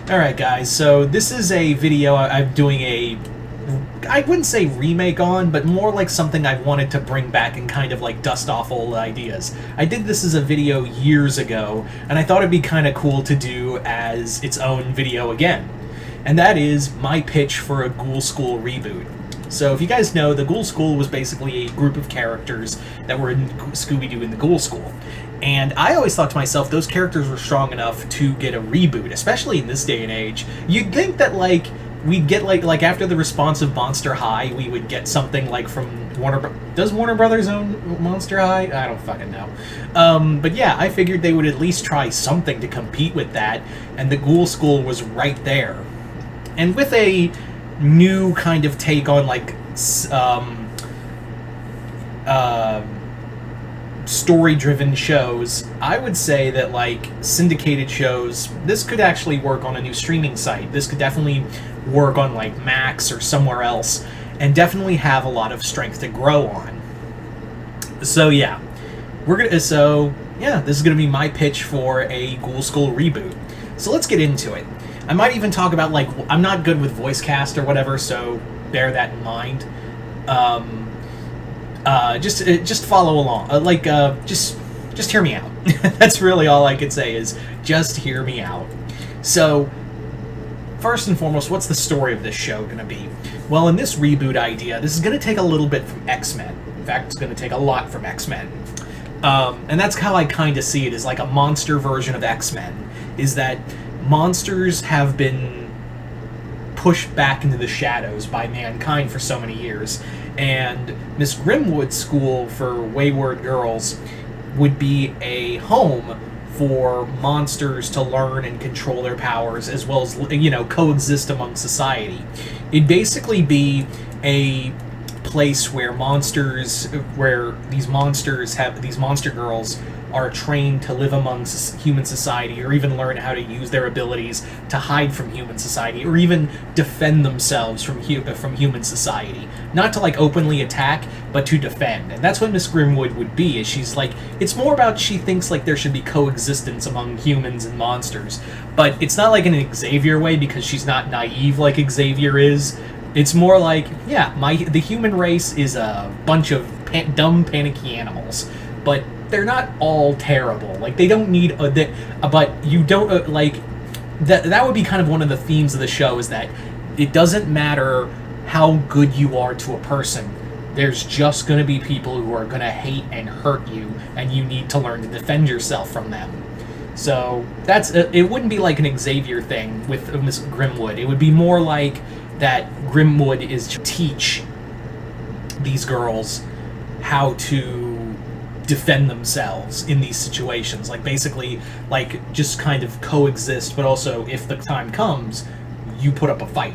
Alright guys, so this is a video I'm doing I wouldn't say remake on, but more like something I wanted to bring back and kind of like dust off old ideas. I did this as a video years ago, and I thought it'd be kind of cool to do as its own video again. And that is my pitch for a Ghoul School reboot. So if you guys know, the Ghoul School was basically a group of characters that were in Scooby-Doo in the Ghoul School. And I always thought to myself, those characters were strong enough to get a reboot, especially in this day and age. You'd think that, like, we'd get, like after the response of Monster High, we would get something, like, from Does Warner Brothers own Monster High? I don't fucking know. But yeah, I figured they would at least try something to compete with that, and the Ghoul School was right there. And with a new kind of take on, like, story-driven shows, I would say that, like, syndicated shows, this could actually work on a new streaming site. This could definitely work on, like, Max or somewhere else, and definitely have a lot of strength to grow on. So yeah, this is gonna be my pitch for a Ghoul School reboot. So let's get into it. I might even talk about, like, I'm not good with voice cast or whatever, so bear that in mind. Just follow along. Just hear me out. That's really all I could say is just hear me out. So, first and foremost, what's the story of this show going to be? Well, in this reboot idea, this is going to take a little bit from X-Men. In fact, it's going to take a lot from X-Men. And that's how I kind of see it, is like a monster version of X-Men, is that monsters have been pushed back into the shadows by mankind for so many years, and Miss Grimwood's school for wayward girls would be a home for monsters to learn and control their powers, as well as, you know, coexist among society. It'd basically be a place where these monster girls are trained to live among human society, or even learn how to use their abilities to hide from human society, or even defend themselves from human society. Not to, like, openly attack, but to defend. And that's what Miss Grimwood would be, is she's like, it's more about she thinks, like, there should be coexistence among humans and monsters. But it's not like in an Xavier way, because she's not naive like Xavier is. It's more like, yeah, the human race is a bunch of dumb, panicky animals, but they're not all terrible. Like, they don't need but you don't, like, that would be kind of one of the themes of the show, is that it doesn't matter how good you are to a person. There's just going to be people who are going to hate and hurt you, and you need to learn to defend yourself from them. So that's it wouldn't be like an Xavier thing with Miss Grimwood. It would be more like that Grimwood is to teach these girls how to defend themselves in these situations. Like, basically, like, just kind of coexist, but also, if the time comes, you put up a fight.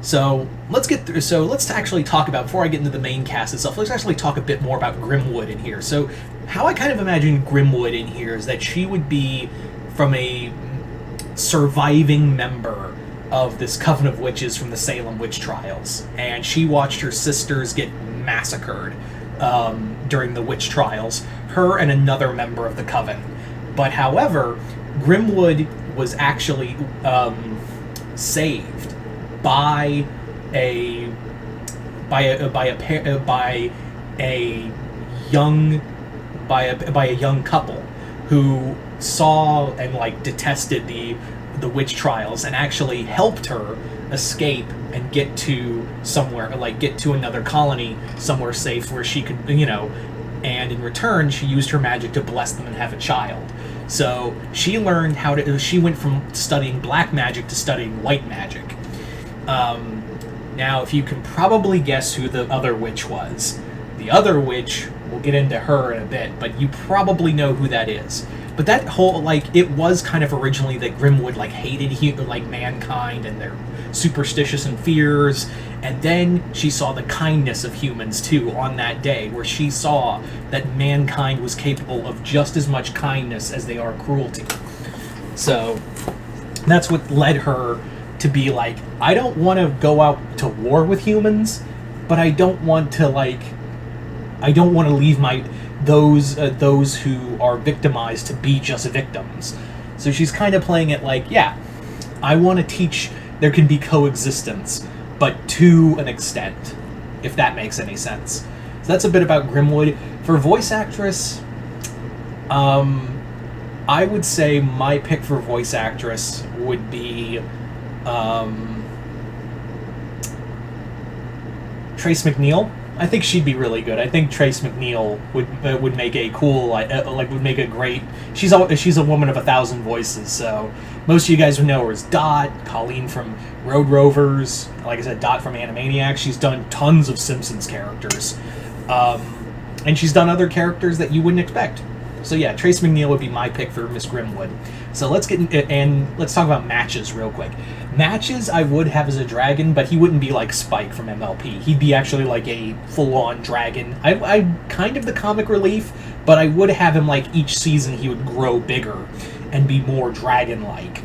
So let's actually talk about, before I get into the main cast itself, let's actually talk a bit more about Grimwood in here. So how I kind of imagine Grimwood in here is that she would be from a surviving member of this coven of witches from the Salem witch trials, and she watched her sisters get massacred during the witch trials, her and another member of the coven. But however, Grimwood was actually saved by a young couple who saw and, like, detested the witch trials, and actually helped her escape and get to somewhere, like, get to another colony somewhere safe where she could, you know, and in return she used her magic to bless them and have a child. So she learned she went from studying black magic to studying white magic. Now, if you can probably guess who the other witch was. The other witch, we'll get into her in a bit, but you probably know who that is. But that whole, like, it was kind of originally that Grimwood, like, hated mankind and their superstitions and fears, and then she saw the kindness of humans too on that day, where she saw that mankind was capable of just as much kindness as they are cruelty. So that's what led her to be like, I don't want to go out to war with humans, but I don't want to leave those who are victimized to be just victims. So she's kind of playing it like, yeah, I want to teach there can be coexistence, but to an extent, if that makes any sense. So that's a bit about Grimwood. For voice actress, I would say my pick for voice actress would be Trace McNeil. I think she'd be really good. I think Trace McNeil would make a cool, would make a great. She's a woman of 1,000 voices. So most of you guys would know her as Dot, Colleen from Road Rovers. Like I said, Dot from Animaniacs. She's done tons of Simpsons characters, and she's done other characters that you wouldn't expect. So yeah, Trace McNeil would be my pick for Miss Grimwood. So let's let's talk about matches real quick. Matches I would have as a dragon, but he wouldn't be like Spike from MLP. He'd be actually like a full-on dragon. I'm kind of the comic relief, but I would have him like each season he would grow bigger and be more dragon-like.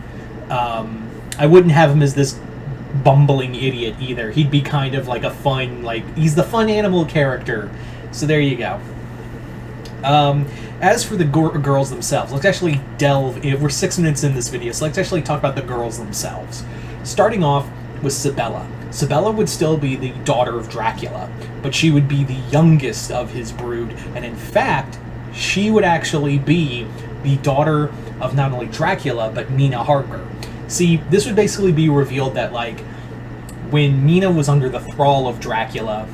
I wouldn't have him as this bumbling idiot either. He'd be kind of like a fun, he's the fun animal character. So there you go. As for the girls themselves, let's actually we're 6 minutes in this video, so let's actually talk about the girls themselves. Starting off with Sabella. Sabella would still be the daughter of Dracula, but she would be the youngest of his brood, and in fact, she would actually be the daughter of not only Dracula, but Mina Harker. See, this would basically be revealed that, when Mina was under the thrall of Dracula,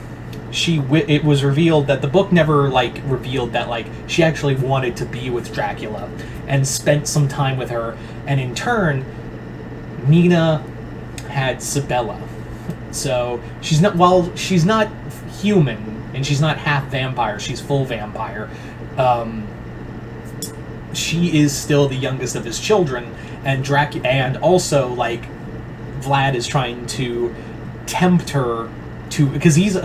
it was revealed that the book never revealed that she actually wanted to be with Dracula and spent some time with her, and in turn Mina had Sabella. So she's not human and she's not half vampire, she's full vampire. She is still the youngest of his children, and also Vlad is trying to tempt her to, because he's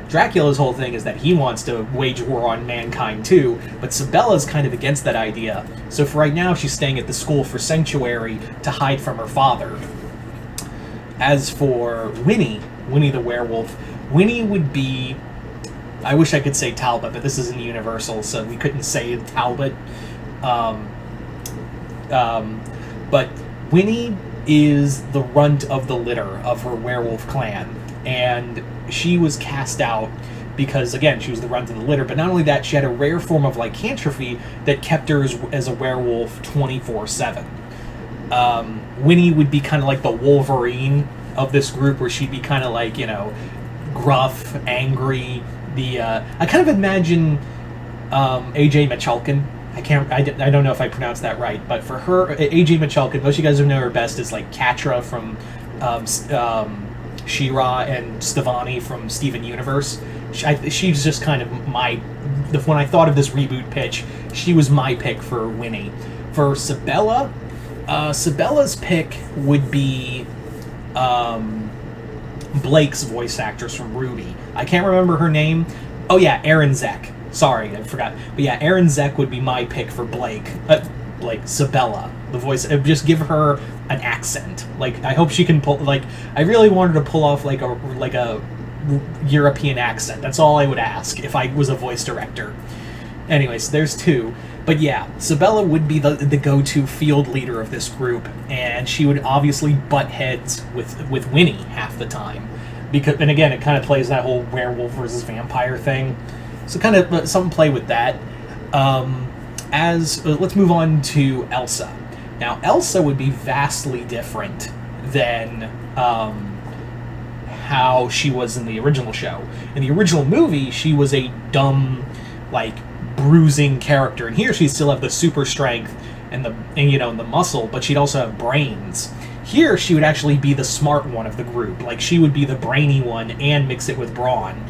Dracula's whole thing is that he wants to wage war on mankind too, but Sabella's kind of against that idea. So for right now, she's staying at the school for sanctuary to hide from her father. As for Winnie the werewolf, Winnie would be, I wish I could say Talbot, but this isn't Universal, so we couldn't say Talbot. But Winnie is the runt of the litter of her werewolf clan. And she was cast out because, again, she was the runt of the litter. But not only that, she had a rare form of lycanthropy that kept her as a werewolf 24/7. Winnie would be kind of like the Wolverine of this group, where she'd be kind of gruff, angry. I kind of imagine AJ Michalkin. I don't know if I pronounced that right, but for her, AJ Michalkin, most of you guys who know her best is Catra from She-Ra and Stevani from Steven Universe. She's just kind of when I thought of this reboot pitch, she was my pick for Winnie. For Sabella, Sabella's pick would be Blake's voice actress from Ruby. I can't remember her name. Oh yeah, Erin Zek. Sorry, I forgot. But yeah, Erin Zek would be my pick for Sabella. The voice, just give her an accent. I hope she can pull. I really wanted to pull off a European accent. That's all I would ask if I was a voice director. Anyways, there's two. But yeah, Sabella would be the go-to field leader of this group, and she would obviously butt heads with Winnie half the time. And again, it kind of plays that whole werewolf versus vampire thing. So kind of something play with that. Let's move on to Elsa. Now, Elsa would be vastly different than how she was in the original show. In the original movie, she was a dumb, bruising character, and here she'd still have the super strength and the muscle, but she'd also have brains. Here, she would actually be the smart one of the group. She would be the brainy one and mix it with brawn.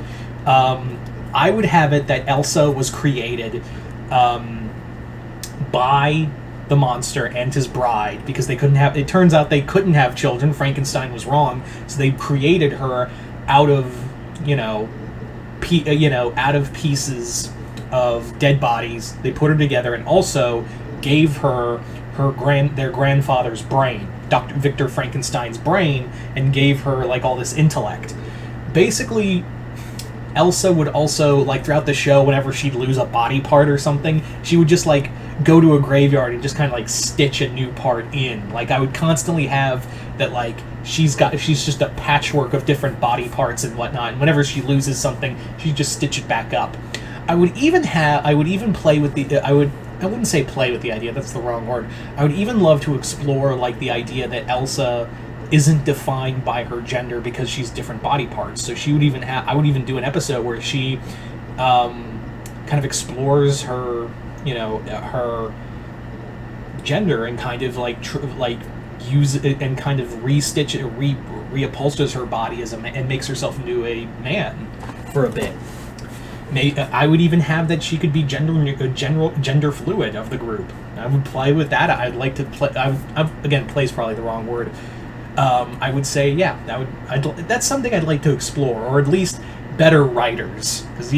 I would have it that Elsa was created by the monster and his bride, because it turns out they couldn't have children. Frankenstein was wrong, so they created her out of pieces of dead bodies. They put her together and also gave her their grandfather's brain, Dr. Victor Frankenstein's brain, and gave her all this intellect. Basically, Elsa would also, throughout the show, whenever she'd lose a body part or something, she would just go to a graveyard and just kind of like stitch a new part in. Like I would constantly have that, like she's just a patchwork of different body parts and whatnot, and whenever she loses something, she just stitch it back up. I would even play with the I wouldn't say play with the idea, that's the wrong word. I would even love to explore like the idea that Elsa isn't defined by her gender because she's different body parts. So she would even I would even do an episode where she kind of explores her, you know, her gender and kind of like use it and kind of restitch it, reupholsters her body as a man and makes herself into a man for a bit. I would even have that she could be gender fluid of the group. I would play with that. I'd like to play. Again, play is probably the wrong word. I would say, yeah, that's something I'd like to explore, or at least better writers, because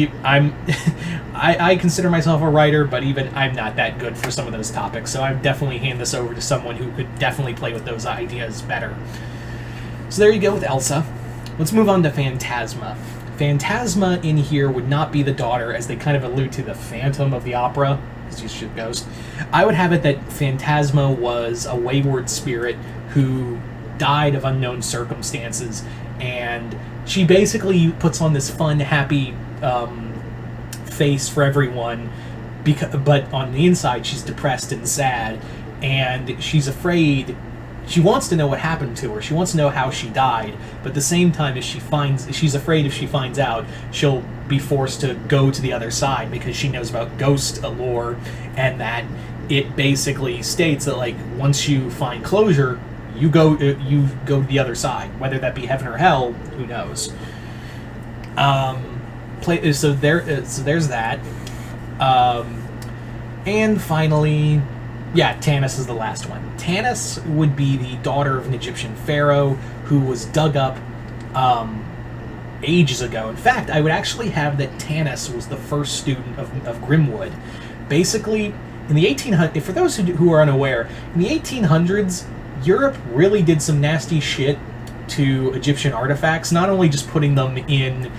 I consider myself a writer, but even I'm not that good for some of those topics, so I'd definitely hand this over to someone who could definitely play with those ideas better. So there you go with Elsa. Let's move on to Phantasma. Phantasma in here would not be the daughter, as they kind of allude to the Phantom of the Opera, because she's a ghost. I would have it that Phantasma was a wayward spirit who died of unknown circumstances, and she basically puts on this fun, happy face for everyone, but on the inside she's depressed and sad, and she's afraid. She wants to know what happened to her. She wants to know how she died, but at the same time, she's afraid if she finds out, she'll be forced to go to the other side, because she knows about ghost lore, and that it basically states that, like, once you find closure, you go to the other side, whether that be heaven or hell, who knows. So there's that. And finally, yeah, Tanis is the last one. Tanis would be the daughter of an Egyptian pharaoh who was dug up ages ago. In fact, I would actually have that Tanis was the first student of Grimwood. Basically, in the 1800s, for those who are unaware, in the 1800s, Europe really did some nasty shit to Egyptian artifacts, not only just putting them in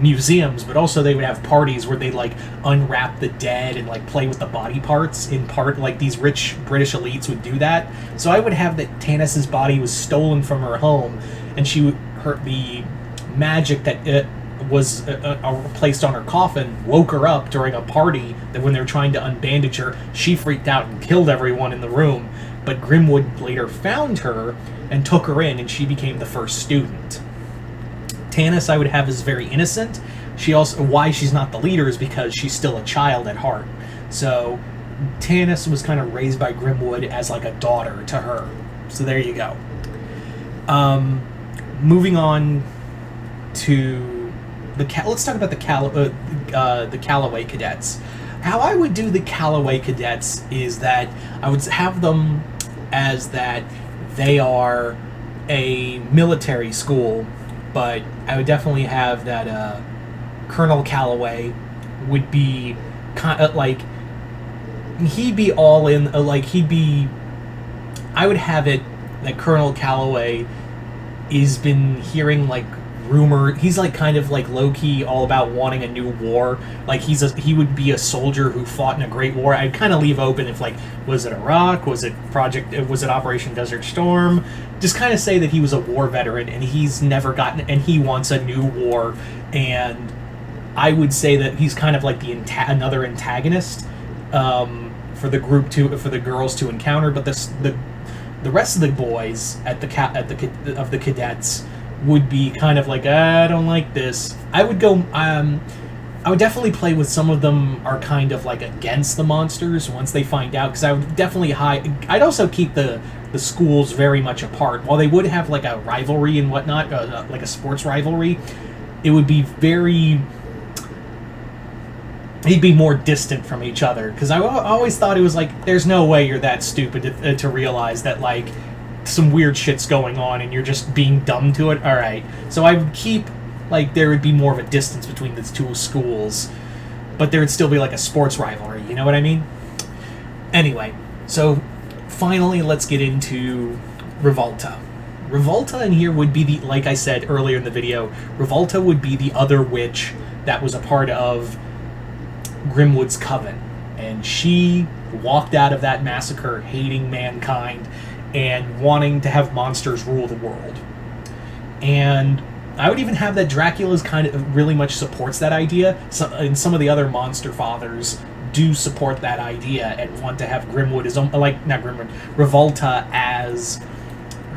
museums, but also they would have parties where they'd like unwrap the dead and like play with the body parts. In part, like these rich British elites would do that. So I would have that Tanis's body was stolen from her home, and the magic that was placed on her coffin woke her up during a party, that when they were trying to unbandage her, she freaked out and killed everyone in the room. But Grimwood later found her and took her in, and she became the first student. Tanis I would have is very innocent. Why she's not the leader is because she's still a child at heart. So Tanis was kind of raised by Grimwood as like a daughter to her. So there you go. Moving on to let's talk about the Callaway Cadets. How I would do the Callaway Cadets is that I would have them as that they are a military school, but I would definitely have that Colonel Callaway would be kind of like, he'd be all in, I would have it that Colonel Callaway has been hearing like he's like kind of like low-key all about wanting a new war. Like he would be a soldier who fought in a great war. I'd kind of leave open if like, was it Iraq, was it Operation Desert Storm, just kind of say that he was a war veteran and he's never gotten, and he wants a new war. And I would say that he's kind of like another antagonist for the girls to encounter. But the rest of the boys of the cadets would be kind of like, I don't like this. I would definitely play with some of them are kind of like against the monsters once they find out, because I would definitely I'd also keep the schools very much apart. While they would have like a rivalry and whatnot, like a sports rivalry, it would be they'd be more distant from each other, because I always thought it was like, there's no way you're that stupid to realize that like some weird shit's going on and you're just being dumb to it. Alright, so I would keep, like, there would be more of a distance between the two schools, but there would still be like a sports rivalry, you know what I mean? Anyway, so finally let's get into Revolta. Revolta in here would be like I said earlier in the video, Revolta would be the other witch that was a part of Grimwood's coven. And she walked out of that massacre hating mankind and wanting to have monsters rule the world. And I would even have that Dracula's kind of really much supports that idea, and some of the other monster fathers do support that idea and want to have Grimwood as, like, not Grimwood, Revolta as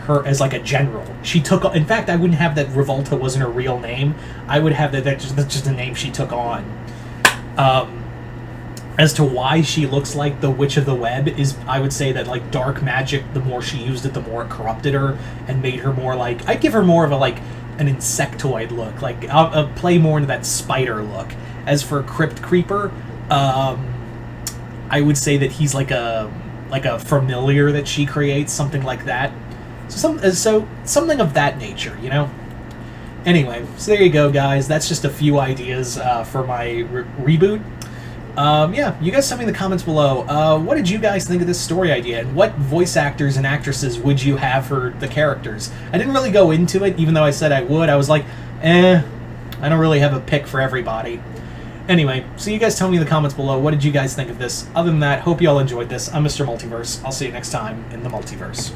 her, as like a general. She took, in fact, I wouldn't have that Revolta wasn't her real name. I would have that's just a name she took on. As to why she looks like the Witch of the Web is, I would say that, like, dark magic, the more she used it, the more it corrupted her and made her more like, I'd give her more of a, like, an insectoid look. Like, I'll play more into that spider look. As for Crypt Creeper, I would say that he's like a familiar that she creates, something like that. So something of that nature, you know? Anyway, so there you go, guys. That's just a few ideas for my reboot. Yeah, you guys tell me in the comments below, what did you guys think of this story idea, and what voice actors and actresses would you have for the characters? I didn't really go into it, even though I said I would. I was like, I don't really have a pick for everybody. Anyway, so you guys tell me in the comments below, what did you guys think of this? Other than that, hope you all enjoyed this. I'm Mr. Multiverse. I'll see you next time in the Multiverse.